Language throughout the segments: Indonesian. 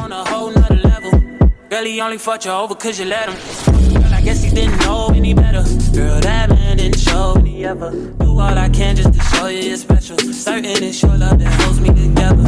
on a whole nother level. Girl, he only fucked you over cause you let him. Girl, I guess he didn't know any better. Girl, that man didn't show me ever. Do all I can just to show you you're special. Certain it's your love that holds me together.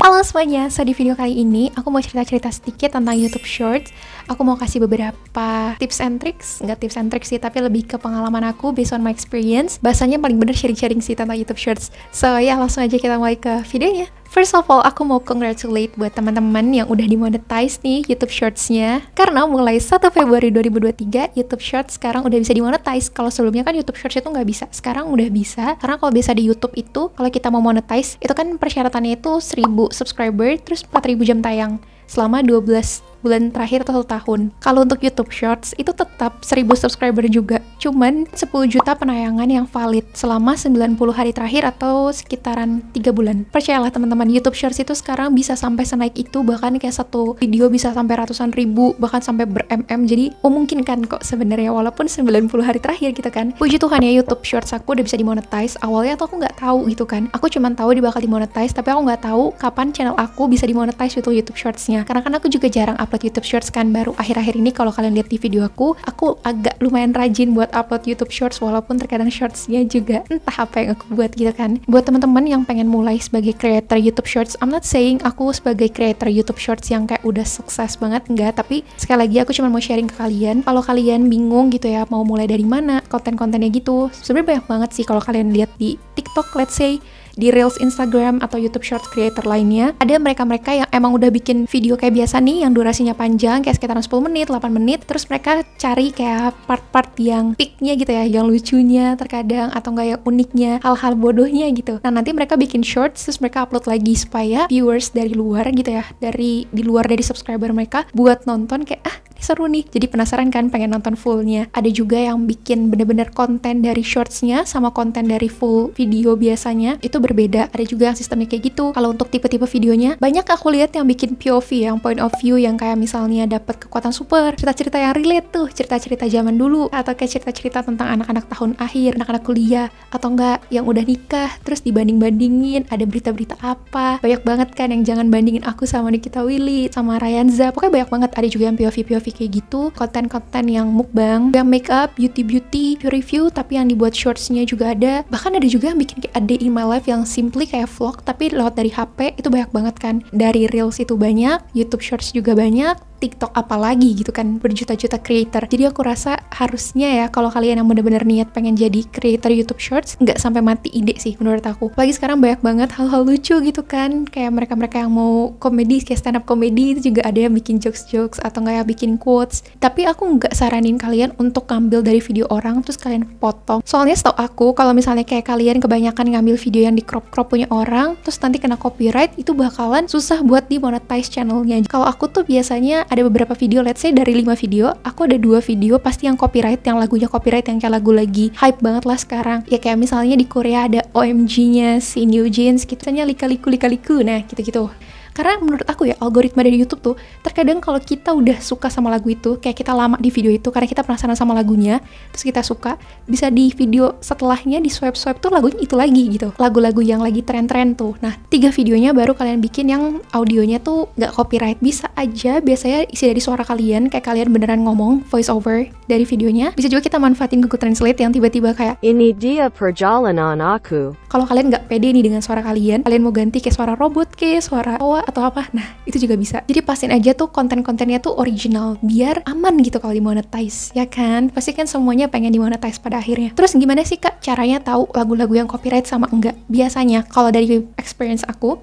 Halo semuanya, so di video kali ini aku mau cerita-cerita sedikit tentang YouTube Shorts. Aku mau kasih beberapa tips and tricks, nggak tips and tricks sih, tapi lebih ke pengalaman aku based on my experience. Bahasanya paling bener sharing-sharing sih tentang YouTube Shorts. So ya, langsung aja kita mulai ke videonya. First of all, aku mau congratulate buat teman-teman yang udah dimonetize nih YouTube Shorts-nya. Karena mulai 1 Februari 2023, YouTube Shorts sekarang udah bisa dimonetize. Kalau sebelumnya kan YouTube Shorts itu nggak bisa, sekarang udah bisa. Karena kalau biasa di YouTube itu, kalau kita mau monetize, itu kan persyaratannya itu 1000 subscriber, terus 4000 jam tayang selama 12 bulan terakhir atau 1 tahun. Kalau untuk YouTube Shorts itu tetap 1000 subscriber juga, cuman 10 juta penayangan yang valid selama 90 hari terakhir atau sekitaran 3 bulan. Percayalah teman-teman, YouTube Shorts itu sekarang bisa sampai senaik itu, bahkan kayak satu video bisa sampai ratusan ribu, bahkan sampai ber-mm. Jadi memungkinkan kok sebenarnya, walaupun 90 hari terakhir gitu kan. Puji Tuhan ya, YouTube Shorts aku udah bisa dimonetize. Awalnya tuh aku nggak tahu gitu kan, aku cuman tahu dia bakal dimonetize, tapi aku nggak tahu kapan channel aku bisa dimonetize untuk YouTube Shorts-nya. Karena kan aku juga jarang upload YouTube Shorts kan, baru akhir-akhir ini kalau kalian lihat di video aku agak lumayan rajin buat upload YouTube Shorts, walaupun terkadang Shorts-nya juga entah apa yang aku buat gitu kan. Buat teman-teman yang pengen mulai sebagai creator YouTube Shorts, I'm not saying aku sebagai creator YouTube Shorts yang kayak udah sukses banget, enggak, tapi sekali lagi aku cuma mau sharing ke kalian. Kalau kalian bingung gitu ya, mau mulai dari mana konten-kontennya gitu, sebenarnya banyak banget sih. Kalau kalian lihat di TikTok, let's say di Reels Instagram atau YouTube Shorts creator lainnya, ada mereka-mereka yang emang udah bikin video kayak biasa nih, yang durasinya panjang, kayak sekitaran 10 menit, 8 menit, terus mereka cari kayak part-part yang peaknya gitu ya, yang lucunya terkadang, atau enggak yang uniknya, hal-hal bodohnya gitu. Nah, nanti mereka bikin shorts, terus mereka upload lagi supaya viewers dari luar gitu ya, di luar dari subscriber mereka, buat nonton kayak, ini seru nih, jadi penasaran kan, pengen nonton fullnya. Ada juga yang bikin bener-bener konten dari shortsnya sama konten dari full video biasanya, itu berbeda. Ada juga yang sistemnya kayak gitu. Kalau untuk tipe-tipe videonya, banyak aku lihat yang bikin POV, yang point of view, yang kayak misalnya dapat kekuatan super, cerita-cerita yang relate tuh, cerita-cerita zaman dulu, atau kayak cerita-cerita tentang anak-anak tahun akhir, anak-anak kuliah, atau enggak yang udah nikah, terus dibanding-bandingin, ada berita-berita apa. Banyak banget kan yang jangan bandingin aku sama Nikita Willy, sama Ryanza, pokoknya banyak banget. Ada juga yang POV kayak gitu, konten-konten yang mukbang, yang make up, beauty review, tapi yang dibuat shorts-nya juga ada. Bahkan ada juga yang bikin kayak a day in my life yang simply kayak vlog, tapi lewat dari HP, itu banyak banget kan. Dari Reels itu banyak, YouTube Shorts juga banyak, TikTok apalagi gitu kan, berjuta-juta creator. Jadi aku rasa harusnya ya, kalau kalian yang bener-bener niat pengen jadi creator YouTube Shorts, nggak sampai mati ide sih menurut aku. Apalagi sekarang banyak banget hal-hal lucu gitu kan, kayak mereka-mereka yang mau komedi, kayak stand up comedy, itu juga ada yang bikin jokes-jokes atau nggak yang bikin quotes. Tapi aku nggak saranin kalian untuk ngambil dari video orang terus kalian potong. Soalnya setahu aku, kalau misalnya kayak kalian kebanyakan ngambil video yang di crop punya orang, terus nanti kena copyright, itu bakalan susah buat dimonetize channelnya. Kalau aku tuh biasanya ada beberapa video, let's say dari 5 video, aku ada 2 video pasti yang copyright, yang lagunya copyright, yang kayak lagu lagi hype banget lah sekarang. Ya kayak misalnya di Korea ada OMG-nya si New Jeans, gitu, misalnya liku, nah gitu-gitu. Karena menurut aku ya, algoritma dari YouTube tuh, terkadang kalau kita udah suka sama lagu itu, kayak kita lama di video itu, karena kita penasaran sama lagunya, terus kita suka, bisa di video setelahnya, di swipe tuh lagunya itu lagi gitu. Lagu-lagu yang lagi tren-tren tuh. Nah, 3 videonya baru kalian bikin yang audionya tuh nggak copyright. Bisa aja, biasanya isi dari suara kalian, kayak kalian beneran ngomong, voice over dari videonya. Bisa juga kita manfaatin Google Translate yang tiba-tiba kayak, "Ini dia perjalanan aku." Kalau kalian nggak pede nih dengan suara kalian mau ganti kayak suara robot, kayak suara owa atau apa, nah itu juga bisa. Jadi pastiin aja tuh konten-kontennya tuh original, biar aman gitu kalau dimonetize, ya kan? Pasti kan semuanya pengen dimonetize pada akhirnya. Terus gimana sih kak caranya tahu lagu-lagu yang copyright sama enggak? Biasanya kalau dari experience aku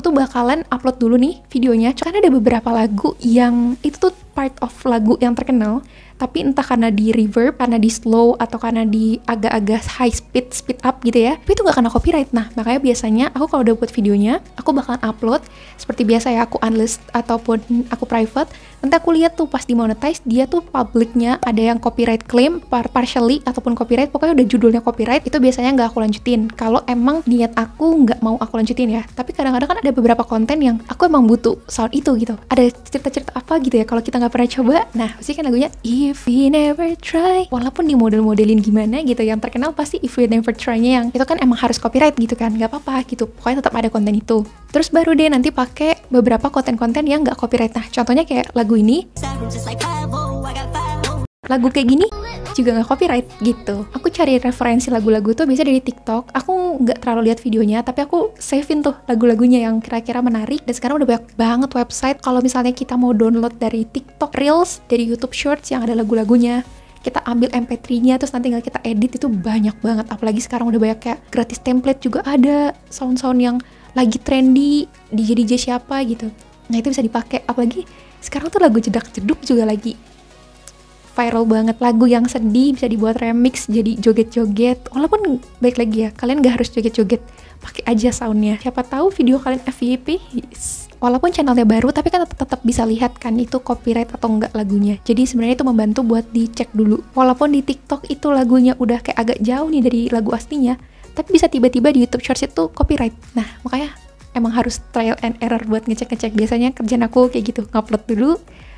tuh bakalan upload dulu nih videonya, karena ada beberapa lagu yang itu tuh part of lagu yang terkenal, tapi entah karena di reverb, karena di slow, atau karena di agak-agak high speed up gitu ya, tapi itu gak kena copyright. Nah, makanya biasanya aku kalau udah buat videonya, aku bakalan upload seperti biasa ya, aku unlist ataupun aku private. Nanti aku lihat tuh pas dimonetize, dia tuh publiknya ada yang copyright claim, partially ataupun copyright, pokoknya udah judulnya copyright, itu biasanya nggak aku lanjutin. Kalau emang niat aku nggak mau aku lanjutin ya. Tapi kadang-kadang kan kan ada beberapa konten yang aku emang butuh sound itu gitu. Ada cerita-cerita apa gitu ya kalau kita nggak pernah coba. Nah pasti kan lagunya If We Never Try. Walaupun di model-modelin gimana gitu, yang terkenal pasti If We Never Try-nya yang itu kan emang harus copyright gitu kan, nggak apa-apa gitu. Pokoknya tetap ada konten itu. Terus baru deh nanti pakai beberapa konten-konten yang nggak copyright. Nah contohnya kayak lagu ini, lagu kayak gini juga nggak copyright gitu. Aku cari referensi lagu-lagu tuh biasanya dari TikTok. Aku nggak terlalu lihat videonya, tapi aku save-in tuh lagu-lagunya yang kira-kira menarik. Dan sekarang udah banyak banget website kalau misalnya kita mau download dari TikTok Reels, dari YouTube Shorts yang ada lagu-lagunya. Kita ambil MP3-nya terus nanti tinggal kita edit, itu banyak banget. Apalagi sekarang udah banyak kayak gratis template juga ada, sound-sound yang lagi trendy, DJ siapa gitu. Nah itu bisa dipakai. Apalagi sekarang tuh lagu jedak-jeduk juga lagi viral banget. Lagu yang sedih bisa dibuat remix jadi joget-joget. Walaupun baik lagi ya, kalian gak harus joget-joget, pakai aja soundnya. Siapa tahu video kalian FYP. Yes. Walaupun channelnya baru, tapi kan tetap bisa lihat kan itu copyright atau enggak lagunya. Jadi sebenarnya itu membantu buat dicek dulu. Walaupun di TikTok itu lagunya udah kayak agak jauh nih dari lagu aslinya, tapi bisa tiba-tiba di YouTube Shorts itu copyright. Nah makanya emang harus trial and error buat ngecek-ngecek. Biasanya kerjaan aku kayak gitu, ngupload dulu,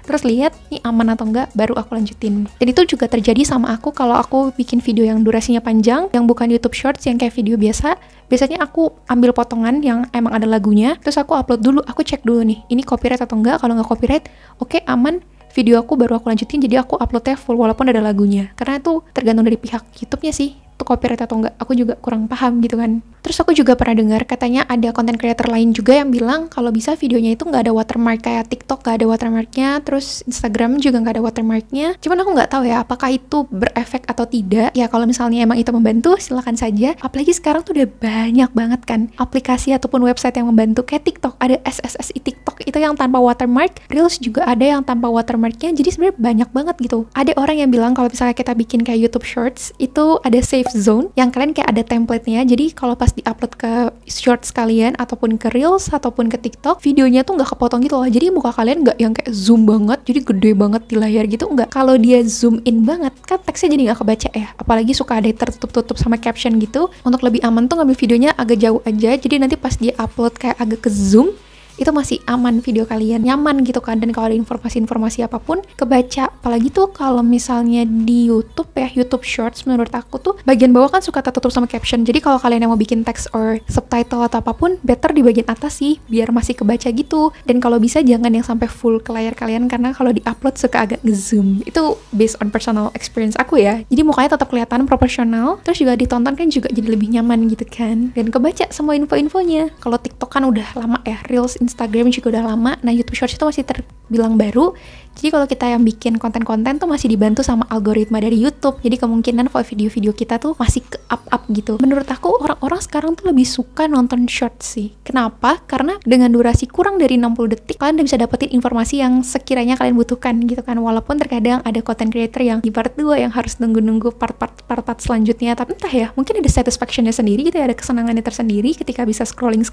terus lihat nih aman atau enggak, baru aku lanjutin. Dan itu juga terjadi sama aku kalau aku bikin video yang durasinya panjang, yang bukan YouTube Shorts, yang kayak video biasa. Biasanya aku ambil potongan yang emang ada lagunya, terus aku upload dulu, aku cek dulu nih, ini copyright atau enggak. Kalau nggak copyright, oke, aman, video aku baru aku lanjutin. Jadi aku uploadnya full walaupun ada lagunya. Karena itu tergantung dari pihak YouTube-nya sih, itu copyright atau enggak. Aku juga kurang paham gitu kan. Terus aku juga pernah dengar katanya ada content creator lain juga yang bilang kalau bisa videonya itu nggak ada watermark, kayak TikTok nggak ada watermarknya, terus Instagram juga nggak ada watermarknya. Cuman aku nggak tahu ya apakah itu berefek atau tidak. Ya kalau misalnya emang itu membantu, silakan saja. Apalagi sekarang tuh udah banyak banget kan aplikasi ataupun website yang membantu. Kayak TikTok, ada SSSI TikTok itu yang tanpa watermark. Reels juga ada yang tanpa watermarknya. Jadi sebenarnya banyak banget gitu. Ada orang yang bilang kalau misalnya kita bikin kayak YouTube Shorts, itu ada safe zone yang kalian kayak ada template-nya. Jadi kalau pas di-upload ke Shorts kalian ataupun ke Reels ataupun ke TikTok, videonya tuh nggak kepotong gitu loh. Jadi muka kalian nggak yang kayak zoom banget, jadi gede banget di layar gitu, nggak. Kalau dia zoom in banget, kan teksnya jadi nggak kebaca ya. Apalagi suka ada tertutup-tutup sama caption gitu. Untuk lebih aman tuh ngambil videonya agak jauh aja. Jadi nanti pas dia upload kayak agak ke zoom, itu masih aman video kalian, nyaman gitu kan. Dan kalau ada informasi-informasi apapun kebaca. Apalagi tuh kalau misalnya di YouTube ya, YouTube Shorts menurut aku tuh bagian bawah kan suka tertutup sama caption. Jadi kalau kalian yang mau bikin teks or subtitle atau apapun, better di bagian atas sih biar masih kebaca gitu. Dan kalau bisa jangan yang sampai full ke layar kalian, karena kalau di-upload suka agak nge-zoom. Itu based on personal experience aku ya. Jadi mukanya tetap kelihatan proporsional, terus juga ditonton kan juga jadi lebih nyaman gitu kan. Dan kebaca semua info-infonya. Kalau TikTok kan udah lama ya, Reels, Instagram juga udah lama. Nah YouTube Shorts itu masih terbilang baru. Jadi kalau kita yang bikin konten-konten tuh masih dibantu sama algoritma dari YouTube. Jadi kemungkinan video-video kita tuh masih ke up gitu. Menurut aku orang-orang sekarang tuh lebih suka nonton shorts sih. Kenapa? Karena dengan durasi kurang dari 60 detik kalian udah bisa dapetin informasi yang sekiranya kalian butuhkan gitu kan. Walaupun terkadang ada content creator yang di part 2 yang harus nunggu-nunggu part selanjutnya. Tapi entah ya, mungkin ada satisfaction-nya sendiri gitu ya, ada kesenangannya tersendiri ketika bisa scrolling.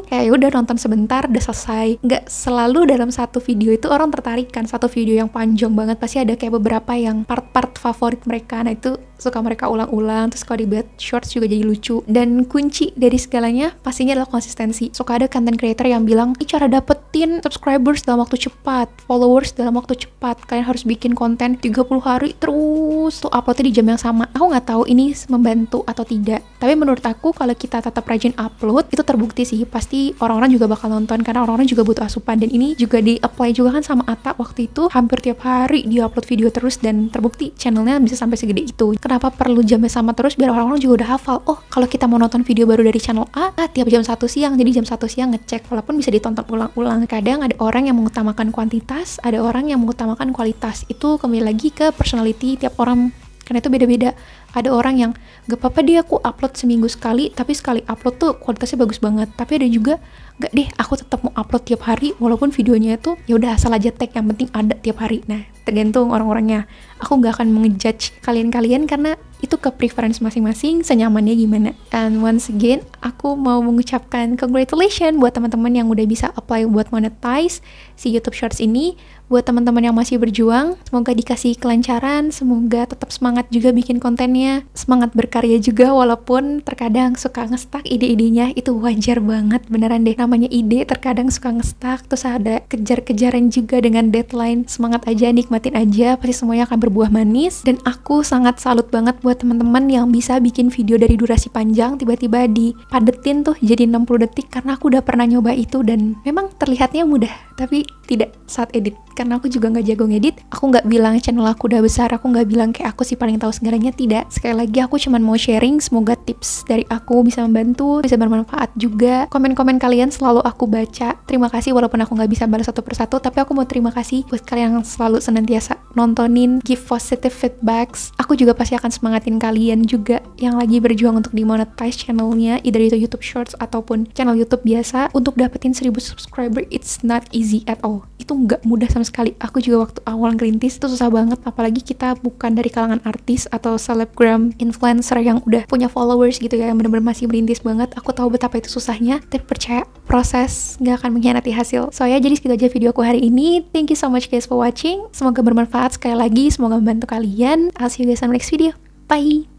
Kayak ya udah nonton sebentar udah selesai. Nggak selalu dalam satu video itu orang tertarik kan. Satu video yang panjang banget pasti ada kayak beberapa yang part-part favorit mereka. Nah itu suka mereka ulang-ulang. Terus kalau dibuat shorts juga jadi lucu. Dan kunci dari segalanya pastinya adalah konsistensi. Suka ada content creator yang bilang, ini cara dapetin subscribers dalam waktu cepat, followers dalam waktu cepat. Kalian harus bikin konten 30 hari terus tuh uploadnya di jam yang sama. Aku nggak tahu ini membantu atau tidak. Tapi menurut aku kalau kita tetap rajin upload, itu terbukti sih. Pasti orang-orang juga bakal nonton karena orang-orang juga butuh asupan. Dan ini juga di-apply juga kan sama Ata waktu itu. Hampir tiap hari dia upload video terus dan terbukti channelnya bisa sampai segede itu. Kenapa perlu jamnya sama terus? Biar orang-orang juga udah hafal. Oh, kalau kita mau nonton video baru dari channel A, tiap jam 1 siang. Jadi jam 1 siang ngecek. Walaupun bisa ditonton ulang-ulang. Kadang ada orang yang mengutamakan kuantitas, ada orang yang mengutamakan kualitas. Itu kembali lagi ke personality tiap orang. Karena itu beda-beda. Ada orang yang gak apa-apa dia aku upload seminggu sekali, tapi sekali upload tuh kualitasnya bagus banget. Tapi ada juga gak deh, aku tetap mau upload tiap hari walaupun videonya itu ya udah asal aja tag, yang penting ada tiap hari. Nah, tergantung orang-orangnya. Aku gak akan mengejudge kalian-kalian karena itu ke preference masing-masing, senyamannya gimana. And once again, aku mau mengucapkan congratulations buat teman-teman yang udah bisa apply buat monetize si YouTube Shorts ini. Buat teman-teman yang masih berjuang, semoga dikasih kelancaran, semoga tetap semangat juga bikin kontennya, semangat berkarya juga walaupun terkadang suka ngestak ide-idenya, itu wajar banget, beneran deh, namanya ide terkadang suka ngestak, terus ada kejar-kejaran juga dengan deadline. Semangat aja, nikmatin aja, pasti semuanya akan berbuah manis. Dan aku sangat salut banget buat teman-teman yang bisa bikin video dari durasi panjang tiba-tiba dipadetin tuh jadi 60 detik, karena aku udah pernah nyoba itu dan memang terlihatnya mudah, tapi tidak saat edit. Karena aku juga nggak jago ngedit, aku nggak bilang channel aku udah besar, aku nggak bilang kayak aku sih paling tahu segalanya, tidak. Sekali lagi aku cuman mau sharing, semoga tips dari aku bisa membantu, bisa bermanfaat juga. Komen-komen kalian selalu aku baca, terima kasih walaupun aku nggak bisa balas satu persatu, tapi aku mau terima kasih buat kalian yang selalu senantiasa nontonin, give positive feedbacks. Aku juga pasti akan semangatin kalian juga yang lagi berjuang untuk dimonetize channelnya, either itu YouTube Shorts ataupun channel YouTube biasa. Untuk dapetin 1000 subscriber, it's not easy at all. Itu nggak mudah sama sekali. Aku juga waktu awal ngerintis itu susah banget, apalagi kita bukan dari kalangan artis atau selebgram, influencer yang udah punya followers gitu ya, yang bener-bener masih merintis banget. Aku tahu betapa itu susahnya, tapi percaya proses nggak akan mengkhianati hasil. So ya, jadi segitu aja video aku hari ini. Thank you so much guys for watching. Semoga bermanfaat sekali lagi, semoga membantu kalian. I'll see you guys on the next video. Bye!